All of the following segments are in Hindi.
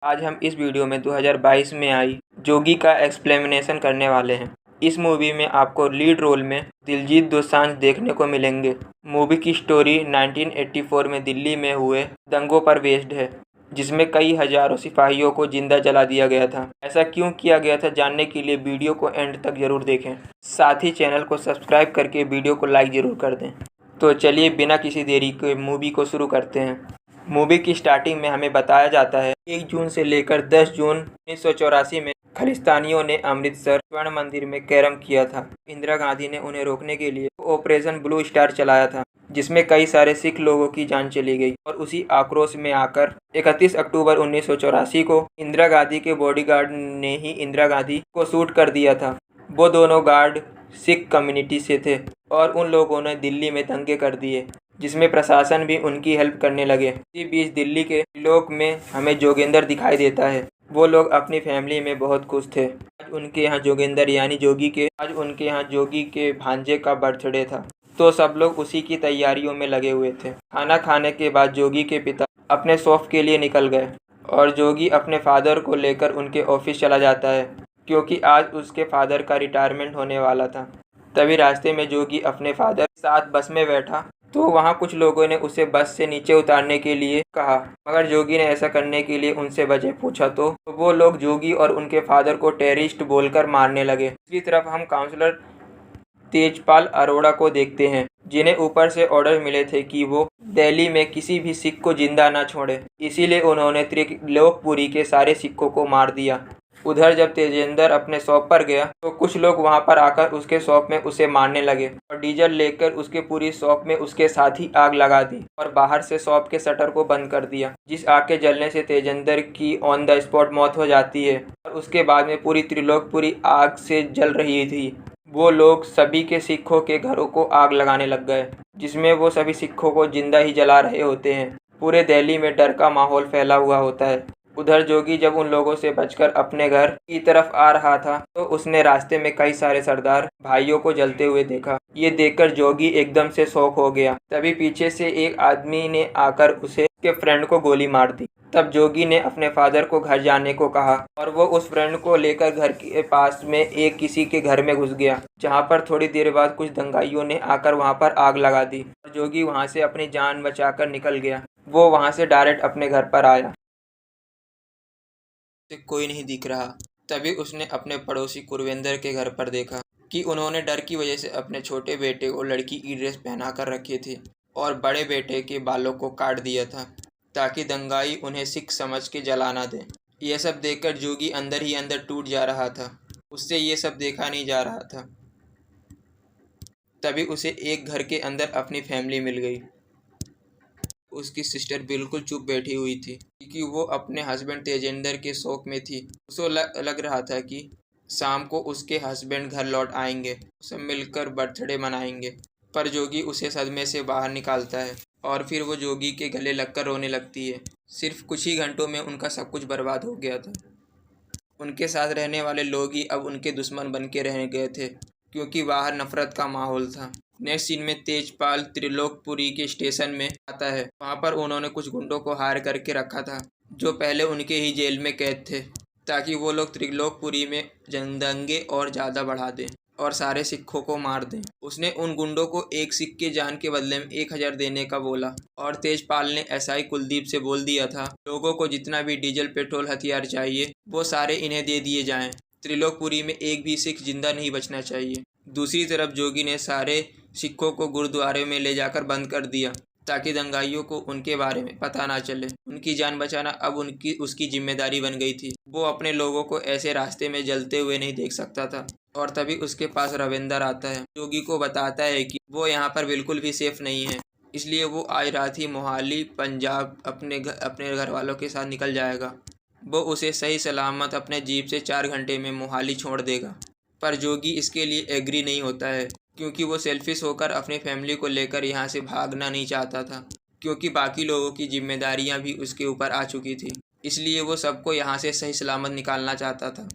आज हम इस वीडियो में 2022 में आई जोगी का एक्सप्लेनेशन करने वाले हैं। इस मूवी में आपको लीड रोल में दिलजीत दोसांझ देखने को मिलेंगे। मूवी की स्टोरी 1984 में दिल्ली में हुए दंगों पर बेस्ड है, जिसमें कई हजारों सिपाहियों को जिंदा जला दिया गया था। ऐसा क्यों किया गया था, जानने के लिए वीडियो को एंड तक जरूर देखें। साथ ही चैनल को सब्सक्राइब करके वीडियो को लाइक जरूर कर दें। तो चलिए बिना किसी देरी के मूवी को शुरू करते हैं। मूवी की स्टार्टिंग में हमें बताया जाता है 1 जून से लेकर 10 जून 1984 में खालिस्तानियों ने अमृतसर स्वर्ण मंदिर में कैरम किया था। इंदिरा गांधी ने उन्हें रोकने के लिए ऑपरेशन ब्लू स्टार चलाया था, जिसमें कई सारे सिख लोगों की जान चली गई। और उसी आक्रोश में आकर 31 अक्टूबर 1984 को इंदिरा गांधी के बॉडीगार्ड ने ही इंदिरा गांधी को शूट कर दिया था। वो दोनों गार्ड सिख कम्युनिटी से थे और उन लोगों ने दिल्ली में दंगे कर दिए, जिसमें प्रशासन भी उनकी हेल्प करने लगे। इसी बीच दिल्ली के लोग में हमें जोगेंद्र दिखाई देता है। वो लोग अपनी फैमिली में बहुत खुश थे। आज उनके यहाँ जोगी के भांजे का बर्थडे था, तो सब लोग उसी की तैयारियों में लगे हुए थे। खाना खाने के बाद जोगी के पिता अपने शॉप के लिए निकल गए और जोगी अपने फादर को लेकर उनके ऑफिस चला जाता है, क्योंकि आज उसके फादर का रिटायरमेंट होने वाला था। तभी रास्ते में जोगी अपने फादर के साथ बस में बैठा, तो वहाँ कुछ लोगों ने उसे बस से नीचे उतारने के लिए कहा, मगर जोगी ने ऐसा करने के लिए उनसे वजह पूछा तो वो लोग जोगी और उनके फादर को टेररिस्ट बोलकर मारने लगे। दूसरी तरफ हम काउंसलर तेजपाल अरोड़ा को देखते हैं, जिन्हें ऊपर से ऑर्डर मिले थे कि वो दिल्ली में किसी भी सिख को जिंदा न छोड़े। इसीलिए उन्होंने त्रिलोकपुरी के सारे सिखों को मार दिया। उधर जब तेजेंद्र अपने शॉप पर गया तो कुछ लोग वहां पर आकर उसके शॉप में उसे मारने लगे और डीजल लेकर उसके पूरी शॉप में उसके साथ ही आग लगा दी और बाहर से शॉप के शटर को बंद कर दिया, जिस आग के जलने से तेजेंद्र की ऑन द स्पॉट मौत हो जाती है। और उसके बाद में पूरी त्रिलोकपुरी आग से जल रही थी। वो लोग सभी के सिखों के घरों को आग लगाने लग गए, जिसमें वो सभी सिखों को जिंदा ही जला रहे होते हैं। पूरे दिल्ली में डर का माहौल फैला हुआ होता है। उधर जोगी जब उन लोगों से बचकर अपने घर की तरफ आ रहा था तो उसने रास्ते में कई सारे सरदार भाइयों को जलते हुए देखा। ये देखकर जोगी एकदम से शॉक हो गया। तभी पीछे से एक आदमी ने आकर उसके फ्रेंड को गोली मार दी। तब जोगी ने अपने फादर को घर जाने को कहा और वो उस फ्रेंड को लेकर घर के पास में एक किसी के घर में घुस गया, जहाँ पर थोड़ी देर बाद कुछ दंगाइयों ने आकर वहाँ पर आग लगा दी और जोगी वहाँ से अपनी जान बचाकर निकल गया। वो वहाँ से डायरेक्ट अपने घर पर आया। कोई नहीं दिख रहा। तभी उसने अपने पड़ोसी कुरवेंद्र के घर पर देखा कि उन्होंने डर की वजह से अपने छोटे बेटे को लड़की की ड्रेस पहना कर रखे थे और बड़े बेटे के बालों को काट दिया था, ताकि दंगाई उन्हें सिख समझ के जला ना दें। यह सब देखकर जोगी अंदर ही अंदर टूट जा रहा था। उससे ये सब देखा नहीं जा रहा था। तभी उसे एक घर के अंदर अपनी फैमिली मिल गई। उसकी सिस्टर बिल्कुल चुप बैठी हुई थी, क्योंकि वो अपने हस्बैंड तेजेंद्र के शौक में थी। उसे लग रहा था कि शाम को उसके हस्बैंड घर लौट आएंगे, सब मिलकर बर्थडे मनाएंगे। पर जोगी उसे सदमे से बाहर निकालता है और फिर वो जोगी के गले लगकर रोने लगती है। सिर्फ कुछ ही घंटों में उनका सब कुछ बर्बाद हो गया था। उनके साथ रहने वाले लोग ही अब उनके दुश्मन बन के रह गए थे, क्योंकि बाहर नफरत का माहौल था। नेक्स्ट सीन में तेजपाल त्रिलोकपुरी के स्टेशन में आता है। वहाँ पर उन्होंने कुछ गुंडों को हायर करके रखा था, जो पहले उनके ही जेल में कैद थे, ताकि वो लोग त्रिलोकपुरी में दंगे और ज़्यादा बढ़ा दें और सारे सिखों को मार दें। उसने उन गुंडों को एक सिख के जान के बदले में 1000 देने का बोला और तेजपाल ने एसआई कुलदीप से बोल दिया था, लोगों को जितना भी डीजल पेट्रोल हथियार चाहिए वो सारे इन्हें दे दिए जाएं। त्रिलोकपुरी में एक भी सिख जिंदा नहीं बचना चाहिए। दूसरी तरफ जोगी ने सारे सिखों को गुरुद्वारे में ले जाकर बंद कर दिया, ताकि दंगाइयों को उनके बारे में पता ना चले। उनकी जान बचाना अब उसकी जिम्मेदारी बन गई थी। वो अपने लोगों को ऐसे रास्ते में जलते हुए नहीं देख सकता था। और तभी उसके पास रविंदर आता है, जोगी को बताता है कि वो यहाँ पर बिल्कुल भी सेफ नहीं है, इसलिए वो आज रात ही मोहाली पंजाब अपने घर वालों के साथ निकल जाएगा। वो उसे सही सलामत अपने जीप से 4 घंटे में मोहाली छोड़ देगा। पर जोगी इसके लिए एग्री नहीं होता है, क्योंकि वो सेल्फिश होकर अपनी फैमिली को लेकर यहाँ से भागना नहीं चाहता था, क्योंकि बाकी लोगों की जिम्मेदारियाँ भी उसके ऊपर आ चुकी थी। इसलिए वो सबको यहाँ से सही सलामत निकालना चाहता था।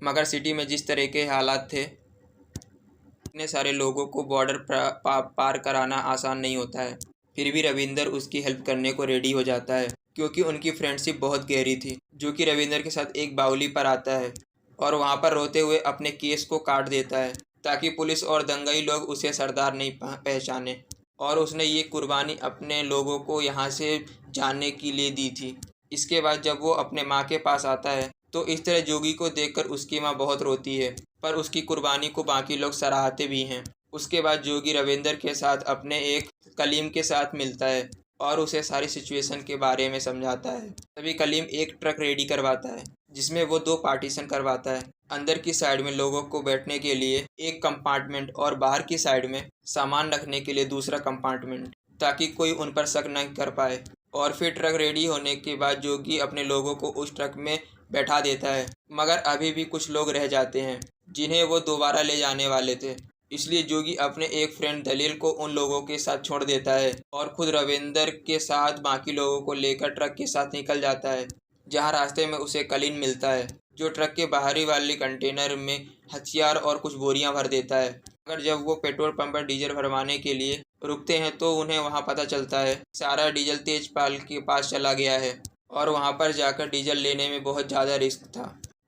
मगर सिटी में जिस तरह के हालात थे, इतने सारे लोगों को बॉर्डर पार कराना आसान नहीं होता है। फिर भी रविंदर उसकी हेल्प करने को रेडी हो जाता है, क्योंकि उनकी फ्रेंडशिप बहुत गहरी थी। जोगी रविंदर के साथ एक बाउली पर आता है और वहाँ पर रोते हुए अपने केस को काट देता है ताकि पुलिस और दंगाई लोग उसे सरदार नहीं पहचाने, और उसने ये कुर्बानी अपने लोगों को यहाँ से जाने के लिए दी थी। इसके बाद जब वो अपने माँ के पास आता है तो इस तरह जोगी को देखकर उसकी माँ बहुत रोती है, पर उसकी कुर्बानी को बाकी लोग सराहते भी हैं। उसके बाद जोगी रविंदर के साथ अपने एक कलीम के साथ मिलता है और उसे सारी सिचुएशन के बारे में समझाता है। तभी कलीम एक ट्रक रेडी करवाता है जिसमें वो 2 पार्टीशन करवाता है। अंदर की साइड में लोगों को बैठने के लिए एक कंपार्टमेंट और बाहर की साइड में सामान रखने के लिए दूसरा कंपार्टमेंट, ताकि कोई उन पर शक नहीं कर पाए। और फिर ट्रक रेडी होने के बाद जोगी अपने लोगों को उस ट्रक में बैठा देता है, मगर अभी भी कुछ लोग रह जाते हैं जिन्हें वो दोबारा ले जाने वाले थे। इसलिए जोगी अपने एक फ्रेंड दलील को उन लोगों के साथ छोड़ देता है और खुद रविंदर के साथ बाकी लोगों को लेकर ट्रक के साथ निकल जाता है, जहां रास्ते में उसे कलीन मिलता है जो ट्रक के बाहरी वाली कंटेनर में हथियार और कुछ बोरियां भर देता है। मगर जब वो पेट्रोल पंप पर डीजल भरवाने के लिए रुकते हैं तो उन्हें वहां पता चलता है सारा डीजल तेजपाल के पास चला गया है और वहां पर जाकर डीजल लेने में बहुत ज़्यादा रिस्क था,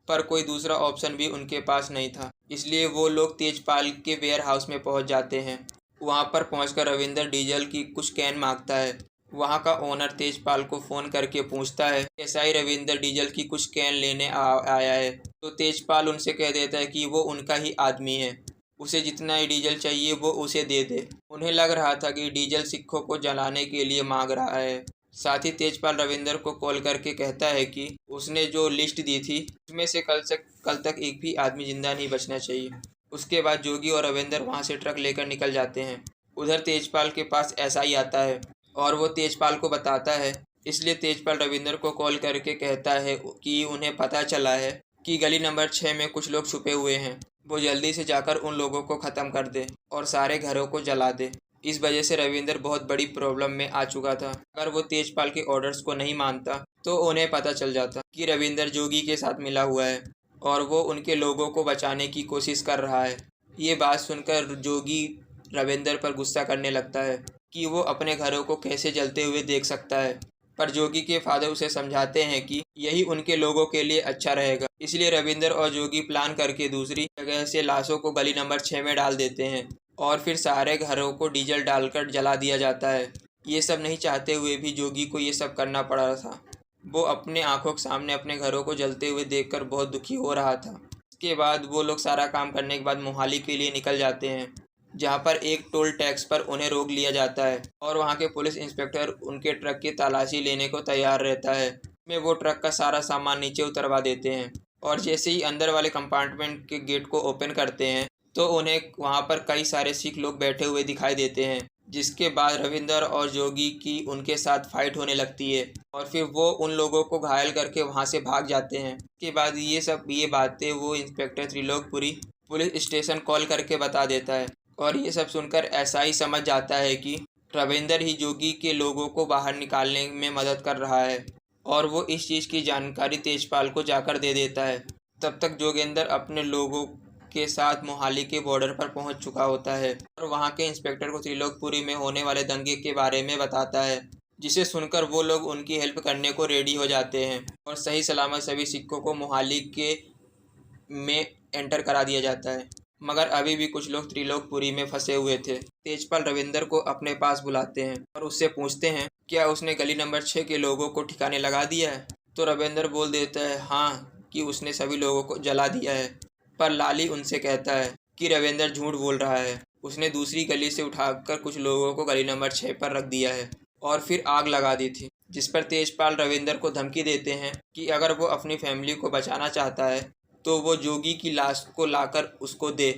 पर कोई दूसरा ऑप्शन भी उनके पास नहीं था। इसलिए वो लोग तेजपाल के वेयर हाउस में पहुंच जाते हैं। वहां पर पहुंचकर रविंदर डीजल की कुछ कैन मांगता है। वहां का ओनर तेजपाल को फ़ोन करके पूछता है एसआई रविंदर डीजल की कुछ कैन लेने आया है। तो तेजपाल उनसे कह देता है कि वो उनका ही आदमी है, उसे जितना ही डीजल चाहिए वो उसे दे दे। उन्हें लग रहा था कि डीजल सिक्कों को जलाने के लिए मांग रहा है। साथ ही तेजपाल रविंदर को कॉल करके कहता है कि उसने जो लिस्ट दी थी उसमें से कल तक एक भी आदमी जिंदा नहीं बचना चाहिए। उसके बाद जोगी और रविंदर वहां से ट्रक लेकर निकल जाते हैं। उधर तेजपाल के पास एसआई आता है और वो तेजपाल को बताता है। इसलिए तेजपाल रविंदर को कॉल करके कहता है कि उन्हें पता चला है कि गली नंबर 6 में कुछ लोग छुपे हुए हैं, वो जल्दी से जाकर उन लोगों को ख़त्म कर दे और सारे घरों को जला दे। इस वजह से रविंदर बहुत बड़ी प्रॉब्लम में आ चुका था। अगर वो तेजपाल के ऑर्डर्स को नहीं मानता तो उन्हें पता चल जाता कि रविंदर जोगी के साथ मिला हुआ है और वो उनके लोगों को बचाने की कोशिश कर रहा है। ये बात सुनकर जोगी रविंदर पर गुस्सा करने लगता है कि वो अपने घरों को कैसे जलते हुए देख सकता है, पर जोगी के फादर उसे समझाते हैं कि यही उनके लोगों के लिए अच्छा रहेगा। इसलिए रविंदर और जोगी प्लान करके दूसरी जगह से लाशों को गली नंबर 6 में डाल देते हैं और फिर सारे घरों को डीजल डालकर जला दिया जाता है। ये सब नहीं चाहते हुए भी जोगी को ये सब करना पड़ रहा था। वो अपने आंखों के सामने अपने घरों को जलते हुए देखकर बहुत दुखी हो रहा था। इसके बाद वो लोग सारा काम करने के बाद मोहाली के लिए निकल जाते हैं, जहाँ पर एक टोल टैक्स पर उन्हें रोक लिया जाता है और वहाँ के पुलिस इंस्पेक्टर उनके ट्रक की तलाशी लेने को तैयार रहता है। में वो ट्रक का सारा सामान नीचे उतरवा देते हैं और जैसे ही अंदर वाले कंपार्टमेंट के गेट को ओपन करते हैं तो उन्हें वहाँ पर कई सारे सिख लोग बैठे हुए दिखाई देते हैं, जिसके बाद रविंदर और जोगी की उनके साथ फाइट होने लगती है और फिर वो उन लोगों को घायल करके वहाँ से भाग जाते हैं। इसके बाद ये बातें वो inspector Trilokpuri police station call करके बता देता है और ये सब सुनकर ऐसा ही समझ जाता है कि रविंदर ही जोगी के लोगों को बाहर निकालने में मदद कर रहा है और वो इस चीज़ की जानकारी तेजपाल को जाकर दे देता है। तब तक जोगेंद्र अपने लोगों के साथ मोहाली के बॉर्डर पर पहुंच चुका होता है और वहां के इंस्पेक्टर को त्रिलोकपुरी में होने वाले दंगे के बारे में बताता है, जिसे सुनकर वो लोग उनकी हेल्प करने को रेडी हो जाते हैं और सही सलामत सभी सिक्कों को मोहाली के में एंटर करा दिया जाता है। मगर अभी भी कुछ लोग त्रिलोकपुरी में फंसे हुए थे। तेजपाल रविंदर को अपने पास बुलाते हैं और उससे पूछते हैं क्या उसने गली नंबर 6 के लोगों को ठिकाने लगा दिया है। तो रविंदर बोल देता है हाँ कि उसने सभी लोगों को जला दिया है, पर लाली उनसे कहता है कि रविंदर झूठ बोल रहा है, उसने दूसरी गली से उठाकर कुछ लोगों को गली नंबर 6 पर रख दिया है और फिर आग लगा दी थी। जिस पर तेजपाल रविंदर को धमकी देते हैं कि अगर वो अपनी फैमिली को बचाना चाहता है तो वो जोगी की लाश को लाकर उसको दे।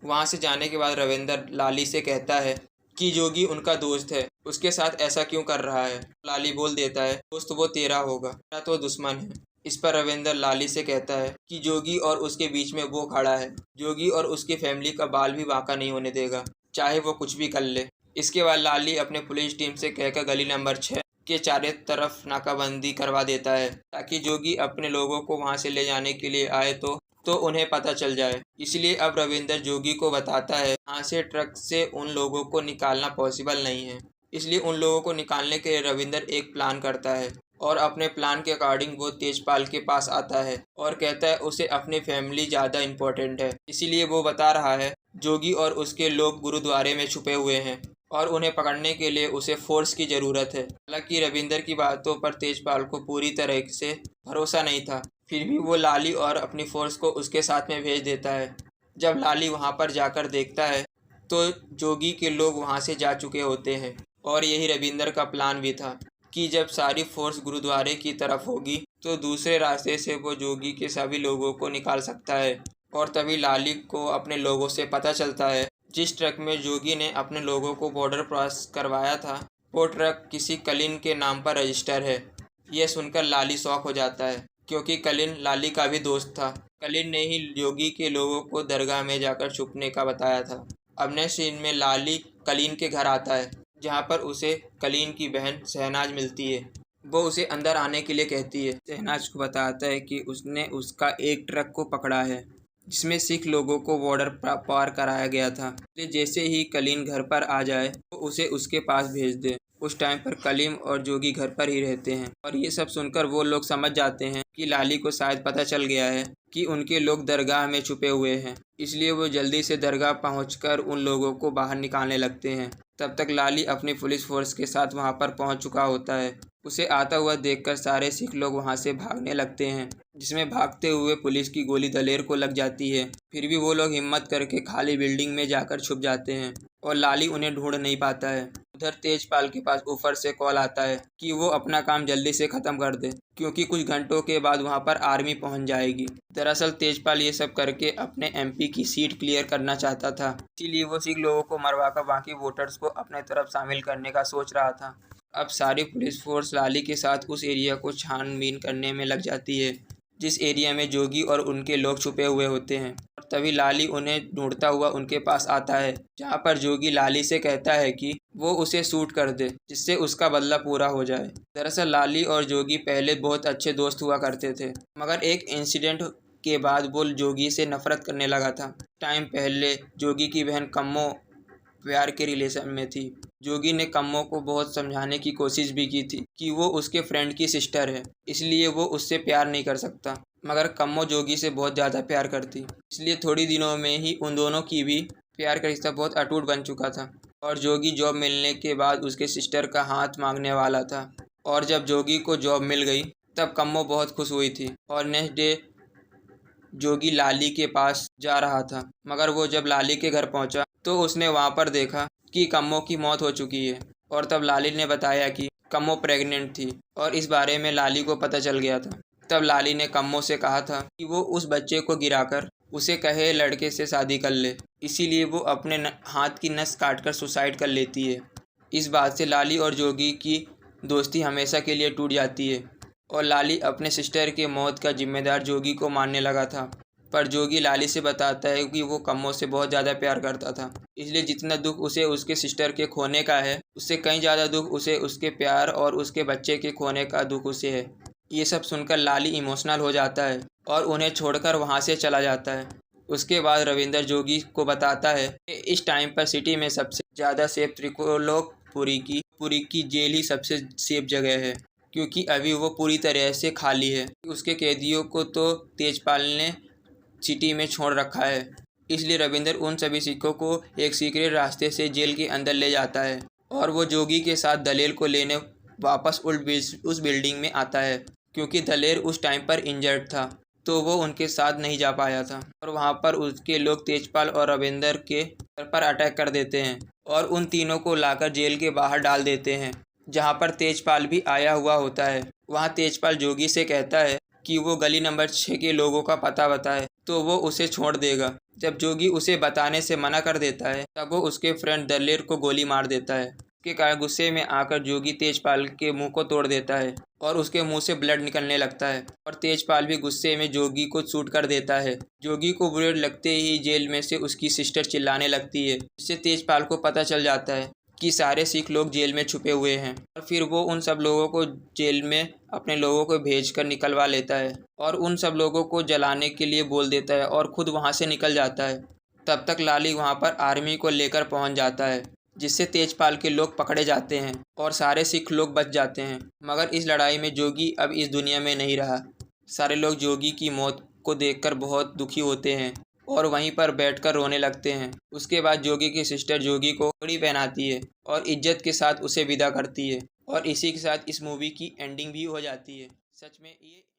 वहाँ से जाने के बाद रविंदर लाली से कहता है कि जोगी उनका दोस्त है, उसके साथ ऐसा क्यों कर रहा है। लाली बोल देता है दोस्त वो तेरा होगा, तेरा तो दुश्मन है। इस पर रविंदर लाली से कहता है कि जोगी और उसके बीच में वो खड़ा है, जोगी और उसकी फैमिली का बाल भी बांका नहीं होने देगा, चाहे वो कुछ भी कर ले। इसके बाद लाली अपने पुलिस टीम से कहकर गली नंबर 6 के चारों तरफ नाकाबंदी करवा देता है ताकि जोगी अपने लोगों को वहां से ले जाने के लिए आए तो उन्हें पता चल जाए। इसलिए अब रविंदर जोगी को बताता है यहाँ से ट्रक से उन लोगों को निकालना पॉसिबल नहीं है। इसलिए उन लोगों को निकालने के लिए रविंदर एक प्लान करता है और अपने प्लान के अकॉर्डिंग वो तेजपाल के पास आता है और कहता है उसे अपनी फैमिली ज़्यादा इम्पोर्टेंट है, इसीलिए वो बता रहा है जोगी और उसके लोग गुरुद्वारे में छुपे हुए हैं और उन्हें पकड़ने के लिए उसे फोर्स की ज़रूरत है। हालांकि रविंदर की बातों पर तेजपाल को पूरी तरह से भरोसा नहीं था, फिर भी वो लाली और अपनी फोर्स को उसके साथ में भेज देता है। जब लाली वहाँ पर जाकर देखता है तो जोगी के लोग वहाँ से जा चुके होते हैं और यही रविंदर का प्लान भी था कि जब सारी फोर्स गुरुद्वारे की तरफ होगी तो दूसरे रास्ते से वो जोगी के सभी लोगों को निकाल सकता है। और तभी लाली को अपने लोगों से पता चलता है जिस ट्रक में जोगी ने अपने लोगों को बॉर्डर क्रॉस करवाया था वो ट्रक किसी कलीन के नाम पर रजिस्टर है। यह सुनकर लाली शॉक हो जाता है क्योंकि कलीन लाली का भी दोस्त था। कलीन ने ही जोगी के लोगों को दरगाह में जाकर छुपने का बताया था। अब नेक्स्ट सीन में लाली कलीन के घर आता है जहाँ पर उसे कलीन की बहन शहनाज मिलती है। वो उसे अंदर आने के लिए कहती है। शहनाज को बताता है कि उसने उसका एक ट्रक को पकड़ा है जिसमें सिख लोगों को बॉर्डर पार कराया गया था, इसलिए जैसे ही कलीन घर पर आ जाए तो उसे उसके पास भेज दे। उस टाइम पर कलीम और जोगी घर पर ही रहते हैं और ये सब सुनकर वो लोग समझ जाते हैं कि लाली को शायद पता चल गया है कि उनके लोग दरगाह में छुपे हुए हैं, इसलिए वो जल्दी से दरगाह पहुंचकर उन लोगों को बाहर निकालने लगते हैं। तब तक लाली अपनी पुलिस फोर्स के साथ वहां पर पहुंच चुका होता है। उसे आता हुआ देखकर सारे सिख लोग वहां से भागने लगते हैं, जिसमें भागते हुए पुलिस की गोली दलेर को लग जाती है। फिर भी वो लोग हिम्मत करके खाली बिल्डिंग में जाकर छुप जाते हैं और लाली उन्हें ढूंढ नहीं पाता है। उधर तेजपाल के पास ऊपर से कॉल आता है कि वो अपना काम जल्दी से ख़त्म कर दे क्योंकि कुछ घंटों के बाद वहां पर आर्मी पहुंच जाएगी। दरअसल तेजपाल ये सब करके अपने एमपी की सीट क्लियर करना चाहता था, इसीलिए वो सिख लोगों को मरवाकर बाकी वोटर्स को अपने तरफ शामिल करने का सोच रहा था। अब सारी पुलिस फोर्स लाली के साथ उस एरिया को छानबीन करने में लग जाती है जिस एरिया में जोगी और उनके लोग छुपे हुए होते हैं। और तभी लाली उन्हें ढूंढता हुआ उनके पास आता है जहां पर जोगी लाली से कहता है कि वो उसे शूट कर दे जिससे उसका बदला पूरा हो जाए। दरअसल लाली और जोगी पहले बहुत अच्छे दोस्त हुआ करते थे, मगर एक इंसिडेंट के बाद वो जोगी से नफरत करने लगा था। टाइम पहले जोगी की बहन कम्मो प्यार के रिलेशन में थी। जोगी ने कम्मो को बहुत समझाने की कोशिश भी की थी कि वो उसके फ्रेंड की सिस्टर है, इसलिए वो उससे प्यार नहीं कर सकता, मगर कम्मो जोगी से बहुत ज़्यादा प्यार करती, इसलिए थोड़ी दिनों में ही उन दोनों की भी प्यार का रिश्ता बहुत अटूट बन चुका था। और जोगी जॉब मिलने के बाद उसके सिस्टर का हाथ मांगने वाला था और जब जोगी को जॉब मिल गई तब कम्मो बहुत खुश हुई थी। और नेक्स्ट डे जोगी लाली के पास जा रहा था, मगर वो जब लाली के घर पहुंचा तो उसने वहां पर देखा कि कम्मो की मौत हो चुकी है। और तब लाली ने बताया कि कम्मो प्रेग्नेंट थी और इस बारे में लाली को पता चल गया था। तब लाली ने कम्मो से कहा था कि वो उस बच्चे को गिराकर उसे कहे लड़के से शादी कर ले, इसीलिए वो अपने हाथ की नस काटकर सुसाइड कर लेती है। इस बात से लाली और जोगी की दोस्ती हमेशा के लिए टूट जाती है और लाली अपने सिस्टर के मौत का जिम्मेदार जोगी को मानने लगा था। पर जोगी लाली से बताता है कि वो कम्मो से बहुत ज़्यादा प्यार करता था, इसलिए जितना दुख उसे उसके सिस्टर के खोने का है उससे कहीं ज़्यादा दुख उसे उसके प्यार और उसके बच्चे के खोने का दुख उसे है। ये सब सुनकर लाली इमोशनल हो जाता है और उन्हें छोड़कर वहाँ से चला जाता है। उसके बाद रविंदर जोगी को बताता है कि इस टाइम पर सिटी में सबसे ज़्यादा सेफ त्रिलोकपुरी की जेल ही सबसे सेफ जगह है, क्योंकि अभी वो पूरी तरह से खाली है। उसके कैदियों को तो तेजपाल ने सिटी में छोड़ रखा है, इसलिए रविंदर उन सभी सिखों को एक सीक्रेट रास्ते से जेल के अंदर ले जाता है और वो जोगी के साथ दलेर को लेने वापस उस बिल्डिंग में आता है, क्योंकि दलेर उस टाइम पर इंजर्ड था तो वो उनके साथ नहीं जा पाया था। और वहाँ पर उसके लोग तेजपाल और रविंदर के घर पर अटैक कर देते हैं और उन तीनों को लाकर जेल के बाहर डाल देते हैं, जहाँ पर तेजपाल भी आया हुआ होता है। वहाँ तेजपाल जोगी से कहता है कि वो गली नंबर 6 के लोगों का पता बताए तो वो उसे छोड़ देगा। जब जोगी उसे बताने से मना कर देता है तब वो उसके फ्रेंड दलेर को गोली मार देता है। इसके कारण गुस्से में आकर जोगी तेजपाल के मुंह को तोड़ देता है और उसके मुंह से ब्लड निकलने लगता है और तेजपाल भी गुस्से में जोगी को शूट कर देता है। जोगी को बुलेट लगते ही जेल में से उसकी सिस्टर चिल्लाने लगती है, जिससे तेजपाल को पता चल जाता है कि सारे सिख लोग जेल में छुपे हुए हैं और फिर वो उन सब लोगों को जेल में अपने लोगों को भेजकर निकलवा लेता है और उन सब लोगों को जलाने के लिए बोल देता है और खुद वहाँ से निकल जाता है। तब तक लाली वहाँ पर आर्मी को लेकर पहुँच जाता है जिससे तेजपाल के लोग पकड़े जाते हैं और सारे सिख लोग बच जाते हैं। मगर इस लड़ाई में जोगी अब इस दुनिया में नहीं रहा। सारे लोग जोगी की मौत को देखकर बहुत दुखी होते हैं और वहीं पर बैठकर रोने लगते हैं। उसके बाद जोगी की सिस्टर जोगी को पगड़ी पहनाती है और इज्जत के साथ उसे विदा करती है और इसी के साथ इस मूवी की एंडिंग भी हो जाती है। सच में ये